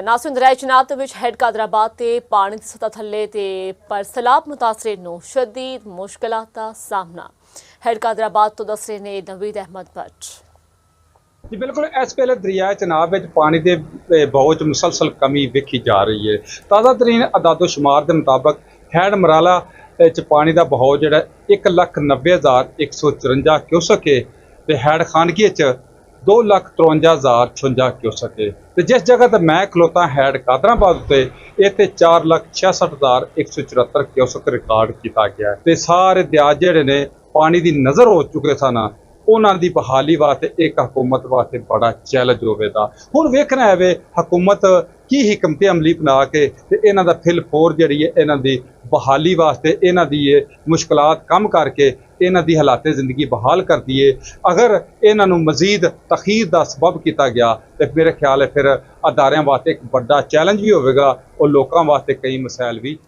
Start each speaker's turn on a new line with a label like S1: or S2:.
S1: ਨਾਸਿਰ ਦਰਿਆਈ ਚਨਾਬ ਦੇ ਵਿੱਚ ਹੈਡ ਕਾਦਰਾਬਾਦ ਤੇ ਪਾਣੀ ਦੀ ਸਤਹ ਥੱਲੇ ਤੇ ਪਰ ਸੈਲਾਬ ਮੁਤਾਸਰੀਨ ਨੂੰ ਸ਼ਦੀਦ ਮੁਸ਼ਕਲਾਂ ਦਾ ਸਾਹਮਣਾ। ਹੈਡ ਕਾਦਰਾਬਾਦ ਤੋਂ ਦੱਸ ਰਹੇ ਨੇ ਨਵੀਦ ਅਹਿਮਦ ਭੱਟ।
S2: जी बिल्कुल इस वेले दरिया चनाब में पानी के बहाव च मुसलसल कमी वेखी जा रही है। ताज़ा तरीन अदादोशुमार के मुताबिक हैड मराला च पानी का बहाव जोड़ा 1,90,154 क्यूसक है तो हैड खानगी 2,53,056 क्यूसक है। तो जिस जगह पर मैं खलोता हैड कादराबाद उत्ते इत्थे 4,66,174 क्यूसक रिकॉर्ड किया गया है। तो सारे दरिया जिहड़े ने पानी की नज़र हो चुके सन ਉਹਨਾਂ ਦੀ ਬਹਾਲੀ ਵਾਸਤੇ ਇੱਕ ਹਕੂਮਤ ਵਾਸਤੇ ਬੜਾ ਚੈਲੰਜ ਹੋਵੇਗਾ। ਹੁਣ ਵੇਖਣਾ ਹੈ ਵੇ ਹਕੂਮਤ ਕੀ ਹਕਮਤੇ ਅਮਲੀ ਬਣਾ ਕੇ ਤੇ ਇਹਨਾਂ ਦਾ ਫਿਲ ਫੋਰ ਜਿਹੜੀ ਹੈ ਇਹਨਾਂ ਦੀ ਬਹਾਲੀ ਵਾਸਤੇ ਇਹਨਾਂ ਦੀ ਇਹ ਮੁਸ਼ਕਲਾਤ ਕਮ ਕਰਕੇ ਇਹਨਾਂ ਦੀ ਹਾਲਾਤੇ ਜ਼ਿੰਦਗੀ ਬਹਾਲ ਕਰਦੀ ਹੈ। ਅਗਰ ਇਹਨਾਂ ਨੂੰ ਮਜ਼ੀਦ ਤਖੀਰ ਦਾ ਸਬਬ ਕੀਤਾ ਗਿਆ ਤੇ ਮੇਰੇ ਖਿਆਲ ਹੈ ਫਿਰ ਅਦਾਰਿਆਂ ਵਾਸਤੇ ਇੱਕ ਵੱਡਾ ਚੈਲੰਜ ਵੀ ਹੋਵੇਗਾ ਔਰ ਲੋਕਾਂ ਵਾਸਤੇ ਕਈ ਮਸਾਇਲ ਵੀ